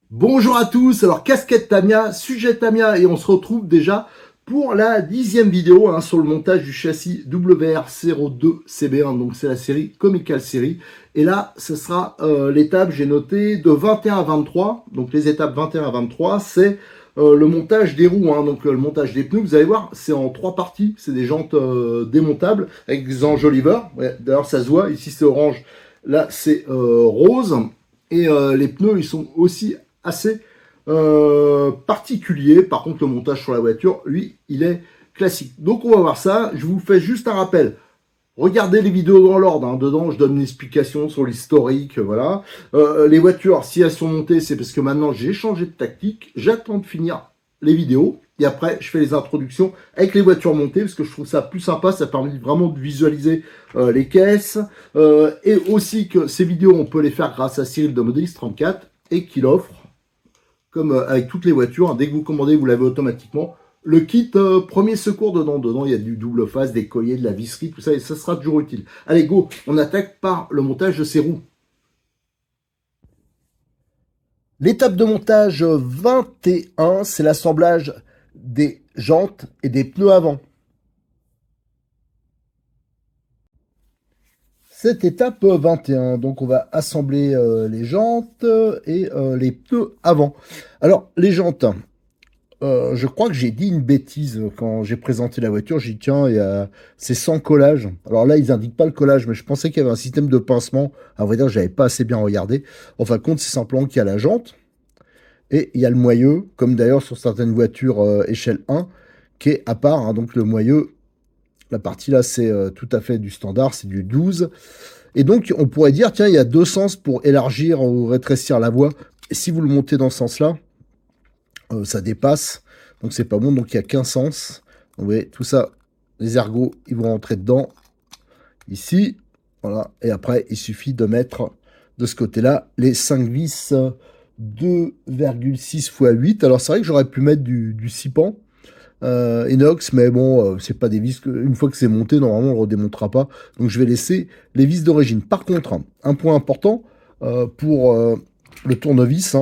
Bonjour à tous, alors casquette Tamiya, sujet Tamiya et on se retrouve déjà pour la 10e vidéo sur le montage du châssis WR02CB1, donc c'est la série Comical Series. Et là, ce sera l'étape, j'ai noté, de 21 à 23, donc les étapes 21 à 23, c'est le montage des roues, donc le montage des pneus, vous allez voir, c'est en 3 parties, c'est des jantes démontables avec des enjoliveurs, ouais, d'ailleurs ça se voit, ici c'est orange, là c'est rose, et les pneus ils sont aussi assez particulier. Par contre, le montage sur la voiture, lui, il est classique. Donc, on va voir ça. Je vous fais juste un rappel. Regardez les vidéos dans l'ordre. Dedans, je donne une explication sur l'historique. Voilà. Les voitures, si elles sont montées, c'est parce que maintenant, j'ai changé de tactique. J'attends de finir les vidéos. Et après, je fais les introductions avec les voitures montées parce que je trouve ça plus sympa. Ça permet vraiment de visualiser les caisses. Et aussi que ces vidéos, on peut les faire grâce à Cyril de Modélis 34 et qu'il offre comme avec toutes les voitures, dès que vous commandez, vous l'avez automatiquement. Le kit premier secours dedans. Dedans, il y a du double face, des colliers, de la visserie, tout ça, et ça sera toujours utile. Allez, go, on attaque par le montage de ces roues. L'étape de montage 21, c'est l'assemblage des jantes et des pneus avant. Cette étape 21, donc on va assembler les jantes et les pneus avant. Alors, les jantes, je crois que j'ai dit une bêtise quand j'ai présenté la voiture. J'ai dit, tiens, c'est sans collage. Alors là, ils indiquent pas le collage, mais je pensais qu'il y avait un système de pincement. À vrai dire, j'avais pas assez bien regardé. En fin de compte, c'est simplement qu'il y a la jante et il y a le moyeu, comme d'ailleurs sur certaines voitures échelle 1, qui est à part. Donc le moyeu, la partie là, c'est tout à fait du standard, c'est du 12. Et donc, on pourrait dire, tiens, il y a deux sens pour élargir ou rétrécir la voie. Et si vous le montez dans ce sens-là, ça dépasse, donc c'est pas bon, donc il n'y a qu'un sens. Vous voyez, tout ça, les ergots, ils vont rentrer dedans, ici, voilà, et après, il suffit de mettre de ce côté-là les 5 vis 2,6 x 8. Alors c'est vrai que j'aurais pu mettre du 6 pans inox, mais bon, c'est pas des vis que, une fois que c'est monté, normalement on le redémontera pas, donc je vais laisser les vis d'origine. Par contre, un point important, pour le tournevis,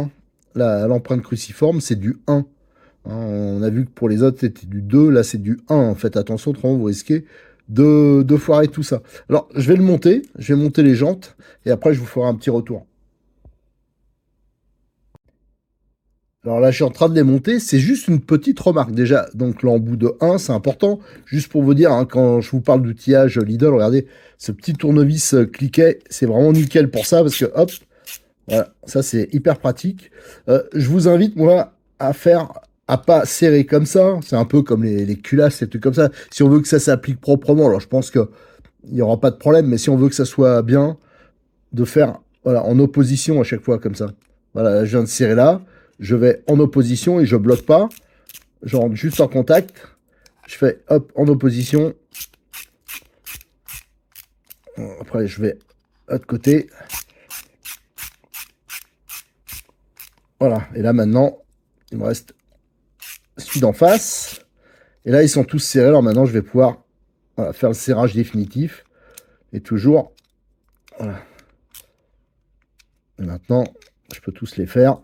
l'empreinte cruciforme, c'est du 1. On a vu que pour les autres, c'était du 2. Là, c'est du 1. Faites attention, autrement, vous risquez de foirer tout ça. Alors, je vais le monter. Je vais monter les jantes. Et après, je vous ferai un petit retour. Alors là, je suis en train de les monter. C'est juste une petite remarque. Déjà, donc l'embout de 1, c'est important. Juste pour vous dire, quand je vous parle d'outillage Lidl, regardez, ce petit tournevis cliquet, c'est vraiment nickel pour ça. Parce que, hop, voilà, ça, c'est hyper pratique. Je vous invite, moi, à pas serrer comme ça. C'est un peu comme les culasses, ces trucs comme ça. Si on veut que ça s'applique proprement, alors je pense que il n'y aura pas de problème, mais si on veut que ça soit bien, de faire voilà, en opposition à chaque fois comme ça. Voilà, je viens de serrer là, je vais en opposition et je bloque pas. Je rentre juste en contact. Je fais hop en opposition. Après, je vais de l'autre côté. Voilà, et là maintenant, il me reste celui d'en face. Et là, ils sont tous serrés. Alors maintenant, je vais pouvoir faire le serrage définitif. Et toujours, voilà. Et maintenant, je peux tous les faire.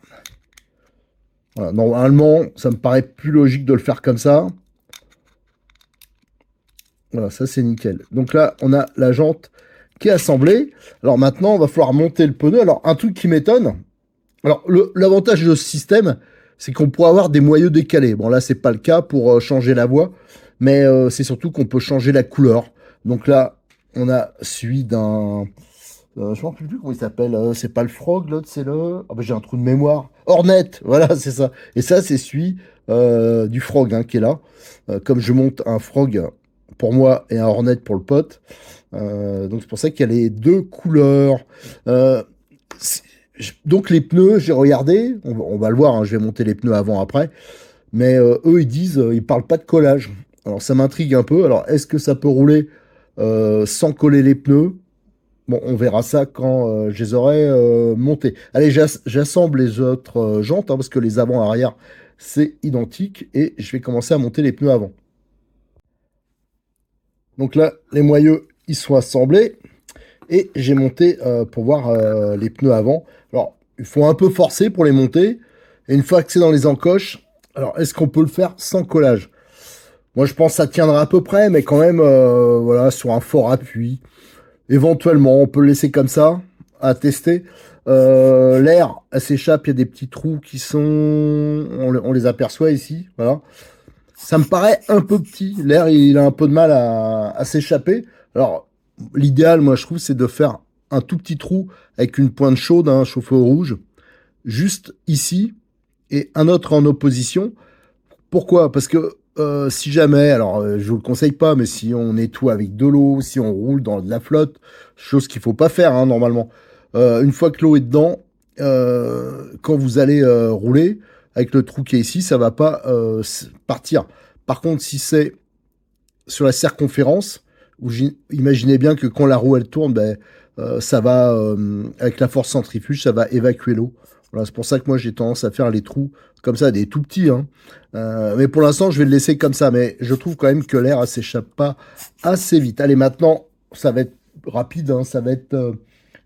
Voilà. Normalement, ça me paraît plus logique de le faire comme ça. Voilà, ça c'est nickel. Donc là, on a la jante qui est assemblée. Alors maintenant, on va falloir monter le pneu. Alors, un truc qui m'étonne. Alors, l'avantage de ce système, c'est qu'on pourrait avoir des moyeux décalés. Bon, là, c'est pas le cas pour changer la voie. Mais c'est surtout qu'on peut changer la couleur. Donc là, on a celui d'un... je ne me rappelle plus comment il s'appelle. C'est pas le Frog, l'autre, c'est le... Ah bah, j'ai un trou de mémoire. Hornet, voilà, c'est ça. Et ça, c'est celui du Frog qui est là. Comme je monte un Frog pour moi et un Hornet pour le pote. Donc c'est pour ça qu'il y a les deux couleurs. Donc les pneus, j'ai regardé. On va le voir, je vais monter les pneus avant, après. Mais eux, ils disent, ils parlent pas de collage. Alors ça m'intrigue un peu. Alors est-ce que ça peut rouler sans coller les pneus? Bon, on verra ça quand je les aurai montés. Allez, j'assemble les autres jantes, parce que les avant-arrière, c'est identique. Et je vais commencer à monter les pneus avant. Donc là, les moyeux, ils sont assemblés. Et j'ai monté pour voir les pneus avant. Alors, il faut un peu forcer pour les monter. Et une fois que c'est dans les encoches, alors est-ce qu'on peut le faire sans collage? Moi, je pense que ça tiendra à peu près, mais quand même, voilà, sur un fort appui. Éventuellement, on peut le laisser comme ça, à tester. L'air, elle s'échappe, il y a des petits trous qui sont... on les aperçoit ici, voilà. Ça me paraît un peu petit. L'air, il a un peu de mal à s'échapper. Alors, l'idéal, moi, je trouve, c'est de faire un tout petit trou avec une pointe chaude, un chauffe-eau rouge, juste ici, et un autre en opposition. Pourquoi? Parce que si jamais, alors je vous le conseille pas, mais si on nettoie avec de l'eau, si on roule dans de la flotte, chose qu'il faut pas faire hein, normalement. Une fois que l'eau est dedans, quand vous allez rouler avec le trou qui est ici, ça va pas partir. Par contre, si c'est sur la circonférence, imaginez bien que quand la roue elle tourne, ben, ça va avec la force centrifuge, ça va évacuer l'eau. Voilà, c'est pour ça que moi j'ai tendance à faire les trous comme ça, des tout petits. Hein. Mais pour l'instant, je vais le laisser comme ça. Mais je trouve quand même que l'air ne s'échappe pas assez vite. Allez, maintenant, ça va être rapide. Hein, ça va être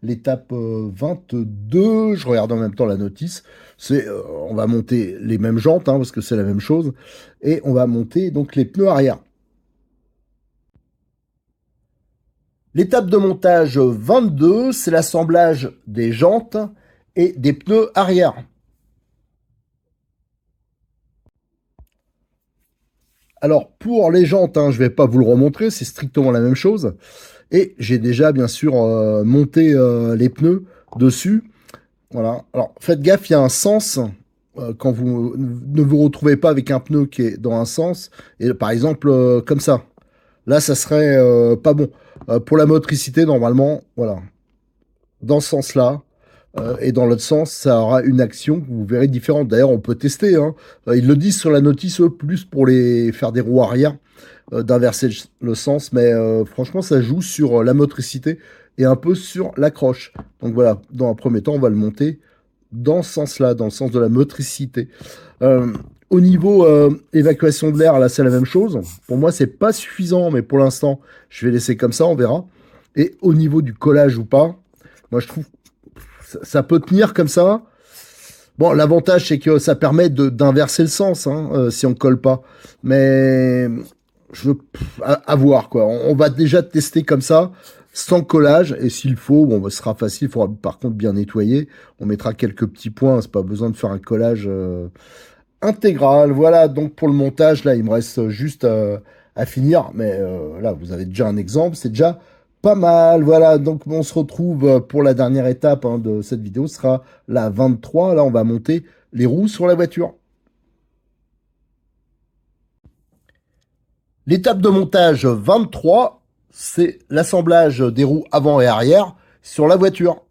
l'étape 22. Je regarde en même temps la notice. C'est, on va monter les mêmes jantes hein, parce que c'est la même chose. Et on va monter donc les pneus arrière. L'étape de montage 22, c'est l'assemblage des jantes et des pneus arrière. Alors pour les jantes, hein, je ne vais pas vous le remontrer, c'est strictement la même chose. Et j'ai déjà bien sûr monté les pneus dessus. Voilà. Alors faites gaffe, il y a un sens quand vous ne vous retrouvez pas avec un pneu qui est dans un sens. Et par exemple comme ça. Là, ça serait pas bon. Pour la motricité, normalement, voilà, dans ce sens-là, et dans l'autre sens, ça aura une action que vous verrez différente. D'ailleurs, on peut tester. Hein. Ils le disent sur la notice, plus pour les faire des roues arrière, d'inverser le sens. Mais franchement, ça joue sur la motricité et un peu sur l'accroche. Donc voilà, dans un premier temps, on va le monter dans ce sens-là, dans le sens de la motricité. Euh, Au niveau évacuation de l'air, là, c'est la même chose. Pour moi, c'est pas suffisant, mais pour l'instant, je vais laisser comme ça, on verra. Et au niveau du collage ou pas, moi, je trouve ça peut tenir comme ça. Bon, l'avantage, c'est que ça permet d'inverser le sens hein, si on colle pas. Mais je veux à voir quoi. On va déjà tester comme ça, sans collage. Et s'il faut, bon, ce sera facile. Il faudra par contre bien nettoyer. On mettra quelques petits points. C'est pas besoin de faire un collage intégral. Voilà. Donc pour le montage, là, il me reste juste à finir. Mais là, vous avez déjà un exemple. C'est déjà pas mal, voilà, donc on se retrouve pour la dernière étape hein, de cette vidéo, ce sera la 23, là on va monter les roues sur la voiture. L'étape de montage 23, c'est l'assemblage des roues avant et arrière sur la voiture.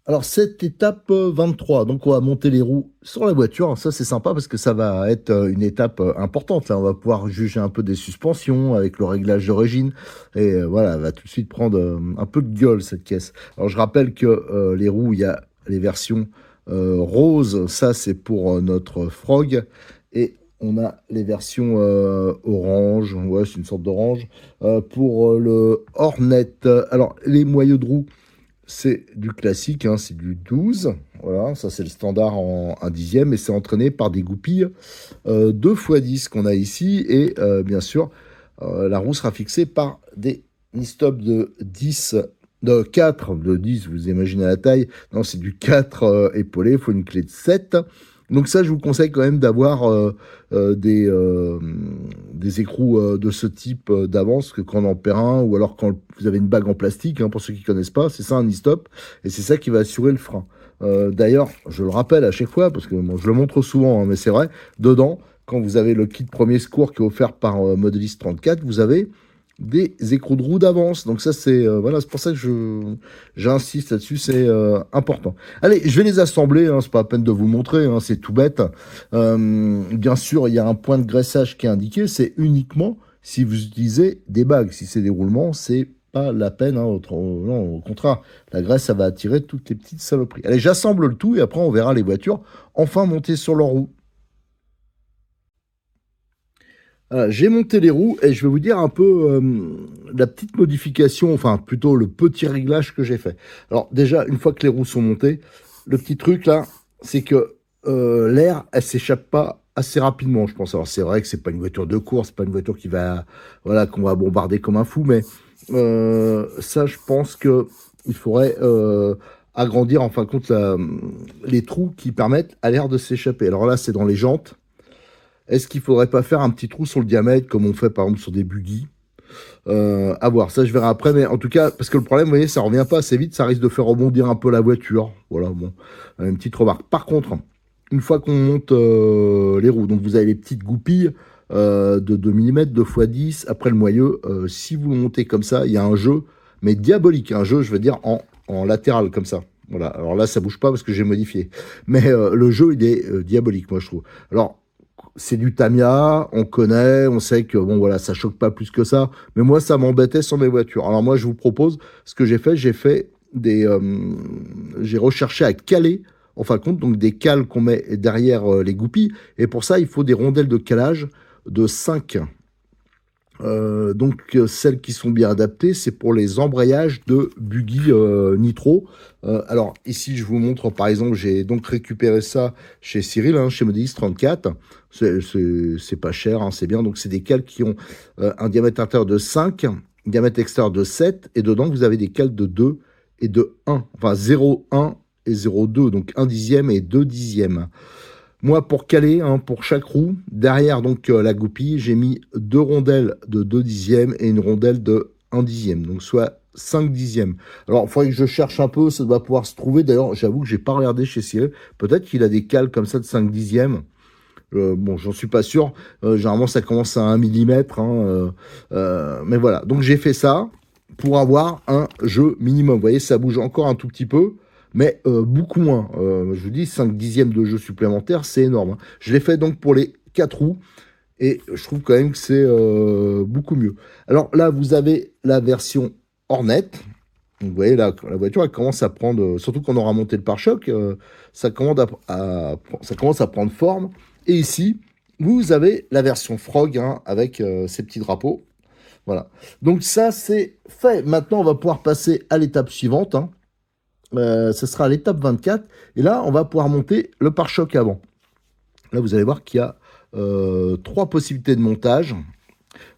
Alors cette étape 23, donc on va monter les roues sur la voiture, ça c'est sympa parce que ça va être une étape importante, là on va pouvoir juger un peu des suspensions avec le réglage d'origine, et voilà, elle va tout de suite prendre un peu de gueule cette caisse. Alors je rappelle que les roues, il y a les versions rose, ça c'est pour notre Frog, et on a les versions orange, ouais c'est une sorte d'orange, pour le Hornet. Alors les moyeux de roues, c'est du classique, hein, c'est du 12. Voilà, ça c'est le standard en 1/10 et c'est entraîné par des goupilles 2x10 qu'on a ici. Et bien sûr, la roue sera fixée par des knee-stop de 10, de 4, de 10, vous imaginez la taille. Non, c'est du 4 épaulé, il faut une clé de 7. Donc ça, je vous conseille quand même d'avoir des écrous de ce type d'avance, que quand on en perd un, ou alors quand vous avez une bague en plastique, hein, pour ceux qui connaissent pas, c'est ça un e-stop, et c'est ça qui va assurer le frein. D'ailleurs, je le rappelle à chaque fois, parce que bon, je le montre souvent, hein, mais c'est vrai, dedans, quand vous avez le kit premier secours qui est offert par Modelist 34, vous avez des écrous de roue d'avance. Donc ça, c'est voilà, c'est pour ça que j'insiste là-dessus, c'est important. Allez, je vais les assembler, hein, c'est pas la peine de vous montrer, hein, c'est tout bête. Bien sûr, il y a un point de graissage qui est indiqué, c'est uniquement si vous utilisez des bagues. Si c'est des roulements, c'est pas la peine. Hein, non, au contraire, la graisse, ça va attirer toutes les petites saloperies. Allez, j'assemble le tout et après, on verra les voitures enfin monter sur leurs roues. Voilà, j'ai monté les roues et je vais vous dire un peu la petite modification, enfin plutôt le petit réglage que j'ai fait. Alors déjà, une fois que les roues sont montées, le petit truc là, c'est que l'air, elle s'échappe pas assez rapidement, je pense. Alors c'est vrai que c'est pas une voiture de course, c'est pas une voiture qui va, voilà, qu'on va bombarder comme un fou, mais ça, je pense que il faudrait agrandir en fin de compte les trous qui permettent à l'air de s'échapper. Alors là, c'est dans les jantes. Est-ce qu'il faudrait pas faire un petit trou sur le diamètre comme on fait par exemple sur des buggy? À voir, ça je verrai après, mais en tout cas, parce que le problème, vous voyez, ça revient pas assez vite, ça risque de faire rebondir un peu la voiture. Voilà, bon, une petite remarque. Par contre, une fois qu'on monte les roues, donc vous avez les petites goupilles de 2 mm, 2 x 10, après le moyeu, si vous le montez comme ça, il y a un jeu, mais diabolique, un jeu, je veux dire, en latéral comme ça. Voilà, alors là, ça bouge pas parce que j'ai modifié. Mais le jeu, il est diabolique, moi, je trouve. Alors, c'est du Tamiya, on connaît, on sait que bon voilà, ça choque pas plus que ça. Mais moi, ça m'embêtait sur mes voitures. Alors moi, je vous propose ce que j'ai fait j'ai recherché à caler, en fin de compte, donc des cales qu'on met derrière les goupilles. Et pour ça, il faut des rondelles de calage de 5. Celles qui sont bien adaptées, c'est pour les embrayages de buggy nitro. Alors ici, je vous montre par exemple, j'ai donc récupéré ça chez Cyril, hein, chez Modélis 34. C'est pas cher, hein, c'est bien. Donc c'est des cales qui ont un diamètre intérieur de 5, un diamètre extérieur de 7, et dedans vous avez des cales de 2 et de 1, enfin 0,1 et 0,2, donc 1 dixième et 2 dixièmes. Moi, pour caler, hein, pour chaque roue, derrière donc la goupille, j'ai mis 2 rondelles de 2 dixièmes et une rondelle de 1 dixième, donc soit 5 dixièmes. Alors, il faudrait que je cherche un peu, ça doit pouvoir se trouver. D'ailleurs, j'avoue que j'ai pas regardé chez Cyril. Peut-être qu'il a des cales comme ça de 5 dixièmes. Bon, j'en suis pas sûr. Généralement, ça commence à 1 millimètre. Hein, mais voilà, donc j'ai fait ça pour avoir un jeu minimum. Vous voyez, ça bouge encore un tout petit peu, mais beaucoup moins. Je vous dis, 5 dixièmes de jeu supplémentaire, c'est énorme. Hein. Je l'ai fait donc pour les 4 roues, et je trouve quand même que c'est beaucoup mieux. Alors là, vous avez la version Hornet. Donc, vous voyez, là, la voiture, elle commence à prendre, surtout quand on aura monté le pare-choc, ça commence à prendre forme. Et ici, vous avez la version Frog, hein, avec ces petits drapeaux. Voilà. Donc ça, c'est fait. Maintenant, on va pouvoir passer à l'étape suivante. Hein. Ce sera l'étape 24. Et là, on va pouvoir monter le pare-choc avant. Là, vous allez voir qu'il y a 3 possibilités de montage.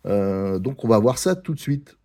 Donc, on va voir ça tout de suite.